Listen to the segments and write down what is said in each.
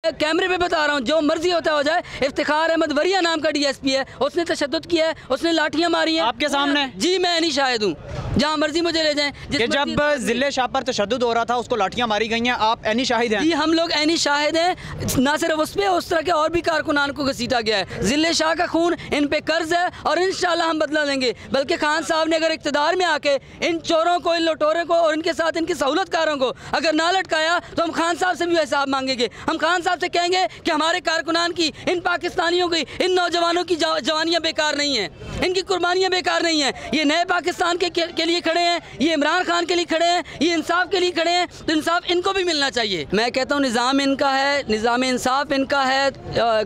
कैमरे पे बता रहा हूँ, जो मर्जी होता हो जाए। इफ्तिखार अहमद वरिया नाम का डीएसपी है, उसने तशद्दुद किया है, उसने लाठियाँ मारी हैं आपके सामने। जी मैं नहीं शाहिद हूँ, जहाँ मर्जी मुझे ले जाएं। जब जिले शाह पर तशद्दुद हो रहा था उसको लाठियाँ मारी गई हैं, आप ऐनी शाहिद हैं? जी हम लोग ऐनी शाहिद हैं। ना सिर्फ उस पर, उस तरह के और भी कारकुनान को घसीटा गया है। जिले शाह का खून इन पे कर्ज है और इंशाल्लाह हम बदला लेंगे। बल्कि खान साहब ने अगर इक़्तिदार में आके इन चोरों को, इन लुटेरों को और इनके साथ इनकी सहूलतकारों को अगर ना लटकाया तो हम खान साहब से भी हिसाब मांगेंगे। हम खान साहब से कहेंगे कि हमारे कारकुनान की, इन पाकिस्तानियों की, इन नौजवानों की जवानियाँ बेकार नहीं हैं, इनकी कुर्बानियाँ बेकार नहीं हैं। ये नए पाकिस्तान के लिए खड़े हैं, ये इमरान खान के लिए खड़े हैं, ये इंसाफ के लिए खड़े हैं, तो इंसाफ इनको भी मिलना चाहिए। मैं कहता हूँ निज़ाम इनका है, निज़ाम इंसाफ इनका है,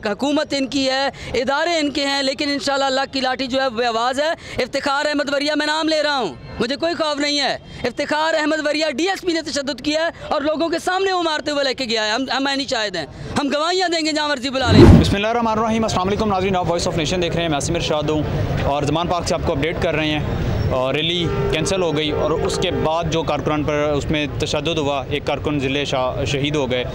हुकूमत इनकी है, इदारे इनके हैं, लेकिन इंशाल्लाह अल्लाह की लाठी जो है वो आवाज़ है। इफ्तिखार अहमद वरिया मैं नाम ले रहा हूँ, मुझे कोई खौफ नहीं है। इफ्तिखार अहमद वरिया डीएसपी ने तशद्दुद किया है और लोगों के सामने वो मारते हुए लेके गया है। हम नहीं शाहिद हैं, हम गवाहियाँ देंगे जहाँ मर्जी बुला लें। बिस्मिल्लाहिर्रहमानिर्रहीम, अस्सलाम वालेकुम नाज़रीन, आप वॉइस ऑफ नेशन देख रहे हैं। मैं आसिम इरशाद हूँ और ज़मान पार्क से आपको अपडेट कर रहे हैं। और रैली कैंसिल हो गई और उसके बाद जो कारकुनान पर उसमें तशद्दुद हुआ, एक कारकुन ज़िले शाह शहीद हो गए।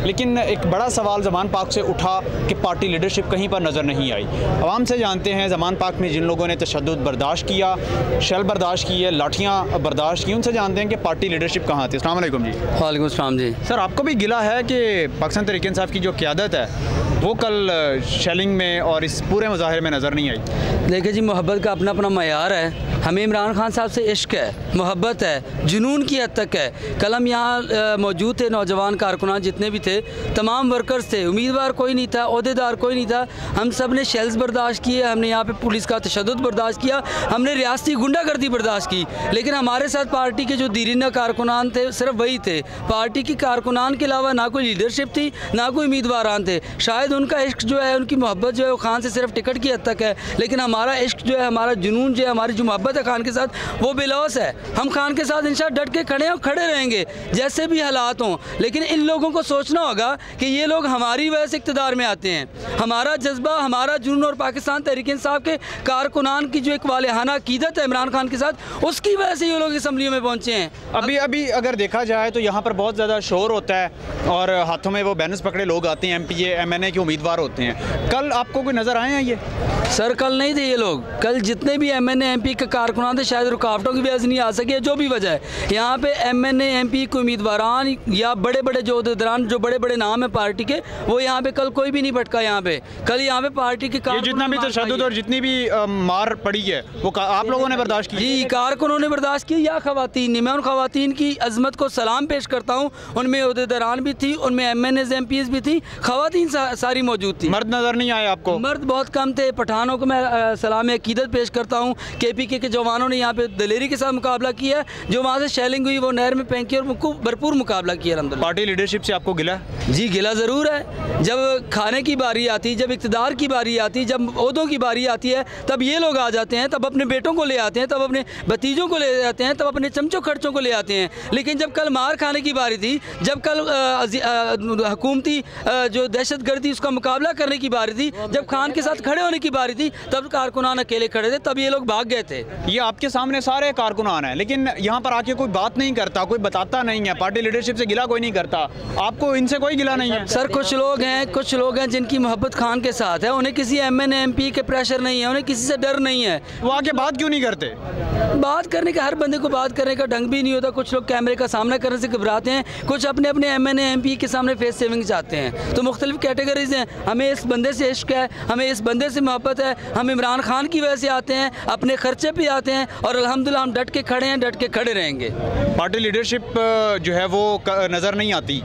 लेकिन एक बड़ा सवाल ज़मान पार्क से उठा कि पार्टी लीडरशिप कहीं पर नज़र नहीं आई। आवाम से जानते हैं ज़मान पार्क में जिन लोगों ने तशद्दुद बर्दाश्त किया, शल बर्दाश्त की है, लाठियाँ बर्दाश्त की, उनसे जानते हैं कि पार्टी लीडरशिप कहाँ थी। अस्सलाम वालेकुम जी। वालेकुम अस्सलाम जी। सर, आपको भी गिला है कि पाकिस्तान तहरीक इंसाफ की जो क़यादत है वो कल शेलिंग में और इस पूरे मुजाहरे में नज़र नहीं आई? देखिए जी, मोहब्बत का अपना अपना मयार है। हमें इमरान खान साहब से इश्क है, मोहब्बत है, जुनून की हद तक है। कल हम यहाँ मौजूद थे, नौजवान कारकुनान जितने भी थे, तमाम वर्कर्स थे, उम्मीदवार कोई नहीं था, ओहदेदार कोई नहीं था। हम सब ने शेल्स बर्दाश्त किए, हमने यहाँ पे पुलिस का तशद्दुद बर्दाश्त किया, हमने रियासती गुंडागर्दी बर्दाश्त की। लेकिन हमारे साथ पार्टी के जो दीरीना कारकुनान थे सिर्फ वही थे। पार्टी की कारकुनान के अलावा ना कोई लीडरशिप थी, ना कोई उम्मीदवारान थे। शायद उनका इश्क जो है, उनकी मोहब्बत जो है वो खान से सिर्फ टिकट की हद तक है, लेकिन हमारा इश्क जो है, हमारा जुनून जो है, हमारी जो मोहब्बत है खान के साथ, वो बेलौस है। हम खान के साथ इंशाअल्लाह डट के खड़े हैं और खड़े रहेंगे जैसे भी हालात हों। लेकिन इन लोगों को सोचना होगा कि ये लोग हमारी वजह से इक़्तिदार में आते हैं। हमारा जज्बा, हमारा जुनून और पाकिस्तान तहरीक इंसाफ के कारकुनान की जो एक वालिहाना अकीदत है इमरान खान के साथ, उसकी वजह से ये लोग असम्बलियों में पहुँचे हैं। अभी अगर देखा जाए तो यहाँ पर बहुत ज़्यादा शोर होता है और हाथों में वो बैनर्स पकड़े लोग आते हैं, MPA MNA के उम्मीदवार होते हैं। कल आपको कोई नज़र आए हैं ये? सर, कल नहीं थे ये लोग। कल जितने भी MNA MP के कारकुनान थे, शायद रुकावटों की वजह से नहीं आ सके, जो भी वजह है। यहाँ पे MNA MP के उम्मीदवारान या बड़े बड़े जो उहदेदारान, जो बड़े बड़े नाम है पार्टी के, वो यहाँ पे कल कोई भी नहीं भटका। यहाँ पे कल यहाँ पे पार्टी के जितना भी तशद्दुद और जितनी भी मार पड़ी है वो आप लोगों ने बर्दाश्त की? जी, कारकुनों ने बर्दाश्त की या खवातीन ने। मैं उन खवातीन की अजमत को सलाम पेश करता हूँ। उनमें उहदेदारान भी थी, उनमें MNAs MPs भी थी, खवातीन सारी मौजूद थी। मर्द नज़र नहीं आए आपको? मर्द बहुत कम थे। पठानों को मैं सलाम अकीदत पेश करता हूँ। KPK के जवानों ने यहाँ पे दलेरी के साथ मुकाबला किया है। जो वहाँ से शेलिंग हुई वो नहर में फेंकी और भरपूर मुकाबला किया अल्हम्दुलिल्लाह। पार्टी लीडरशिप से आपको गिला? जी, गिला ज़रूर है। जब खाने की बारी आती, जब इक़्तिदार की बारी आती, जब ओहदों की बारी आती है, तब ये लोग आ जाते हैं, तब अपने बेटों को ले आते हैं, तब अपने भतीजों को ले आते हैं, तब अपने चमचों खर्चों को ले आते हैं। लेकिन जब कल मार खाने की बारी थी, जब कल हुकूमती जो दहशतगर्दी उसका मुकाबला करने की बारी थी, जब खान के साथ खड़े होने की बारी थी, तब कारकुनान अकेले खड़े थे, तब ये लोग भाग गए थे। ये आपके सामने सारे कारकुनान हैं, लेकिन यहाँ पर आके कोई बात नहीं करता, कोई बताता नहीं है। पार्टी लीडरशिप से गिला कोई नहीं करता। आपको इनसे कोई गिला नहीं है? सर, कुछ लोग हैं जिनकी मोहब्बत खान के साथ है, उन्हें किसी MNA MP के प्रेशर नहीं है, उन्हें किसी से डर नहीं है। वो आके बात क्यों नहीं करते? बात करने का, हर बंदे को बात करने का ढंग भी नहीं होता। कुछ लोग कैमरे का सामना करने से घबराते हैं, कुछ अपने अपने MNA MP के सामने फेस सेविंग चाहते हैं। तो मुख्तलिफ कैटेगरीज हैं। हमें इस बंदे से इश्क है, हमें इस बंदे से मोहब्बत है, हम इमरान खान की वजह से आते हैं, अपने खर्चे पे आते हैं और अल्हम्दुलिल्लाह हम डट के खड़े हैं, डट के खड़े रहेंगे। पार्टी लीडरशिप जो है वो नज़र नहीं आती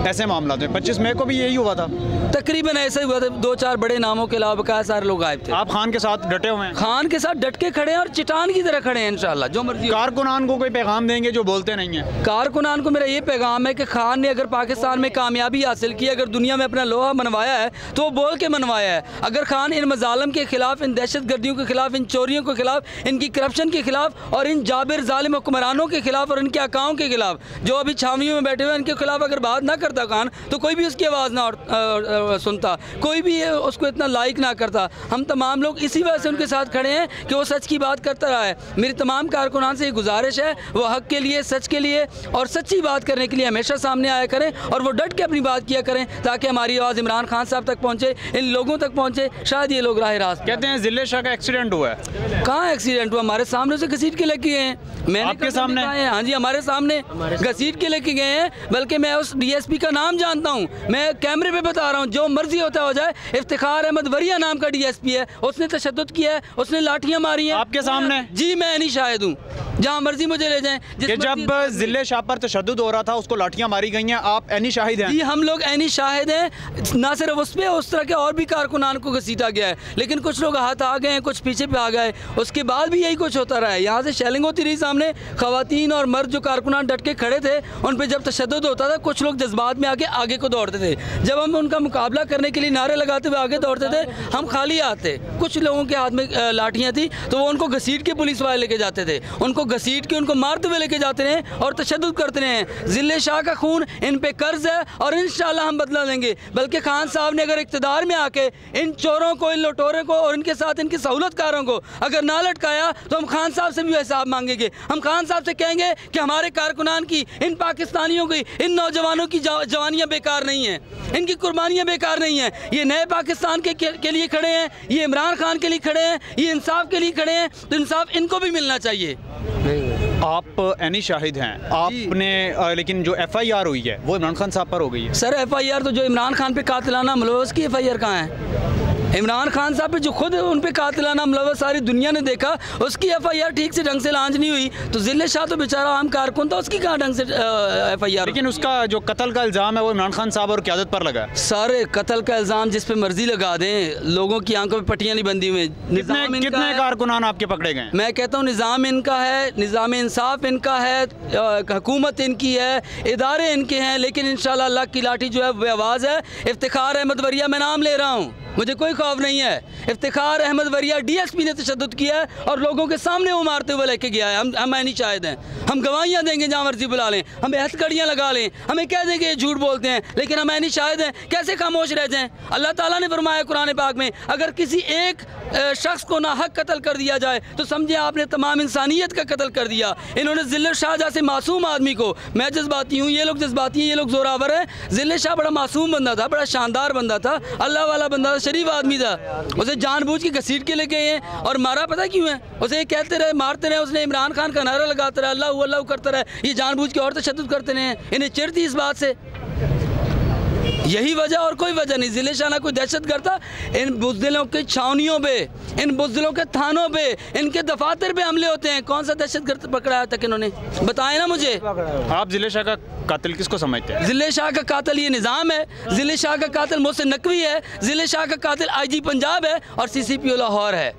ऐसे मामला में। 25 मई को भी यही हुआ था, तकरीबन ऐसा ही हुआ था। 2-4 बड़े नामों के अलावा बकाया सारे लोग गायब थे। आप खान के साथ डटे हुए हैं? खान के साथ डट के खड़े हैं और चिटान की तरह खड़े हैं इंशाल्लाह, जो मर्जी। कारकुनान को कोई पैगाम देंगे जो बोलते नहीं हैं? कारकुनान को मेरा ये पैगाम है कि खान ने अगर पाकिस्तान में कामयाबी हासिल की, अगर दुनिया में अपना लोहा मनवाया है तो वो बोल के मनवाया है। अगर खान इन मजालम के खिलाफ, इन दहशत गर्दियों के खिलाफ, इन चोरियों के खिलाफ, इनकी करप्शन के खिलाफ और इन जाबिर जालिम हुक्मरानों के खिलाफ और इनके आकाओं के खिलाफ, जो अभी छावनियों में बैठे हुए हैं, इनके खिलाफ अगर बात ना करता करता कान तो कोई भी उसकी आवाज़ ना सुनता, कोई भी उसको इतना लाइक ना करता। हम तमाम लोग इसी वजह से उनके साथ खड़े हैं कि वो सच की बात करता रहा है। मेरी तमाम कारकुनान से ये गुजारिश है, वो हक़ के लिए, सच के लिए और सच्ची बात करने के लिए हमेशा सामने आया करें और वो डट के अपनी बात किया करें ताकि हमारी आवाज़ इमरान खान साहब तक पहुँचे, इन लोगों तक पहुँचे। शायद ये लोग राह रास्त कहते हैं ज़िले शाह का एक्सीडेंट हुआ है। कहाँ एक्सीडेंट हुआ? हमारे सामने से घसीट के लेके गए हैं। मैंने आपके सामने? हाँ जी, हमारे सामने घसीट के लेके गए हैं। बल्कि मैं उस डीएसपी का नाम जानता हूँ, मैं कैमरे पे बता रहा हूँ, जो मर्जी होता हो जाए। इफ्तिखार अहमद वरिया नाम का डीएसपी है, उसने तशद्दुद किया है, उसने लाठियाँ मारी हैं आपके सामने। जी मैं नहीं शाहिद हूँ, जहाँ मर्जी मुझे ले जाएं। कि जब ज़िले शाह पर तशद्दुद हो रहा था उसको लाठियाँ मारी गई हैं, आप ऐनी शाहिद हैं? जी हम लोग ऐनी शाहिद हैं। ना सिर्फ उस पर, उस तरह के और भी कारकुनान को घसीटा गया है, लेकिन कुछ लोग हाथ आ गए हैं, कुछ पीछे पे आ गए। उसके बाद भी यही कुछ होता रहा है। यहाँ से शेलिंग होती रही सामने, खवातीन और मर्द जो कारकुनान डट के खड़े थे, उन पर जब तशद्दुद होता था कुछ लोग जज्बात में आके आगे को दौड़ते थे। जब हम उनका मुकाबला करने के लिए नारे लगाते हुए आगे दौड़ते थे, हम खाली आते। कुछ लोगों के हाथ में लाठियाँ थी तो वो उनको घसीट के पुलिस वाले लेके जाते थे, उनको घसीट के उनको मारते हुए लेके जाते रहे और तशद्दुद करते रहे। ज़िले शाह का खून इन पे कर्ज है और इंशाल्लाह हम बदला लेंगे। बल्कि खान साहब ने अगर इक़्तिदार में आके इन चोरों को, इन लुटेरों को और इनके साथ इनकी सहूलतकारों को अगर ना लटकाया तो हम खान साहब से भी हिसाब मांगेंगे। हम खान साहब से कहेंगे कि हमारे कारकुनान की, इन पाकिस्तानियों की, इन नौजवानों की जवानियाँ बेकार नहीं हैं, इनकी कुर्बानियाँ बेकार नहीं हैं। ये नए पाकिस्तान के लिए खड़े हैं, ये इमरान खान के लिए खड़े हैं, ये इंसाफ के लिए खड़े हैं, तो इंसाफ इनको भी मिलना चाहिए। आप ऐनी शाहिद हैं आपने, लेकिन जो FIR हुई है वो इमरान खान साहब पर हो गई है। सर FIR तो जो इमरान खान पे कातिलाना मुलव्वस की FIR कहाँ है? इमरान खान साहब पे जो खुद उन पे कातिलाना मुलव्वस सारी दुनिया ने देखा, उसकी FIR ठीक से ढंग से लॉन्च नहीं हुई। तो ज़िले शाह तो बेचारा आम कारकुन था, उसकी कहाँ ढंग से FIR? लेकिन उसका जो कत्ल का इल्ज़ाम है वो इमरान खान साहब और क़यादत पर लगा है। सारे कत्ल का इल्ज़ाम जिस पे मर्जी लगा दें, लोगों की आंखों पे पट्टियाँ नहीं बंधी हुई। कितने कारकुनान आपके पकड़े गए? मैं कहता हूँ निज़ाम इनका है, निज़ाम इंसाफ इनका है, हुकूमत इनकी है, इदारे इनके हैं, लेकिन इंशाल्लाह अल्लाह की लाठी जो है वो आवाज़ है। इफ्तिखार अहमद वरिया, मैं नाम ले रहा हूँ, मुझे कोई खौफ नहीं है। इफ्तिखार अहमद वरिया DSP ने तशद्दुद किया है और लोगों के सामने वो मारते हुए लेके गया है। हम नहीं शाहिद हैं, हम गवाहियाँ देंगे जहाँ मर्जी बुला लें, हमें हथकड़ियाँ लगा लें, हमें कह देंगे ये झूठ बोलते हैं, लेकिन हम नहीं शाहिद हैं। कैसे खामोश रह जाएं? अल्लाह ताला ने फरमाया कुरान पाक में, अगर किसी एक शख्स को नाहक कत्ल कर दिया जाए तो समझे आपने तमाम इंसानियत का कत्ल कर दिया। इन्होंने ज़िले शाह जैसे मासूम आदमी को, मैं जज्बाती हूँ, ये लोग जज्बाती हैं, ये लोग जोरावर हैं। ज़िले शाह बड़ा मासूम बंदा था, बड़ा शानदार बंदा था, अल्लाह वाला बंदा था, शरीफ आदमी था। उसे जानबूझ के घसीट के ले गए हैं और मारा पता क्यों है? उसे ये कहते रहे, मारते रहे, उसने इमरान खान का नारा लगाते रहे, अल्लाह अल्लाह करता रहे, ये जानबूझ के और तशद्दुद करते रहे। इन्हें चिढ़ थी इस बात से, यही वजह और कोई वजह नहीं। ज़िले शाह ना कोई दहशत करता, इन बुज़दिलों की छावनियों पे, इन बुज़दिलों के थानों पे, इनके दफातर पे हमले होते हैं। कौन सा दहशत गर्द पकड़ाया तक इन्होंने, बताएं ना मुझे। आप ज़िले शाह का कातिल किसको समझते हैं? ज़िले शाह का कातिल ये निज़ाम है, ज़िले शाह का कातिल मोहसिन नकवी है, ज़िले शाह का कातिल IG पंजाब है और CCPO लाहौर है।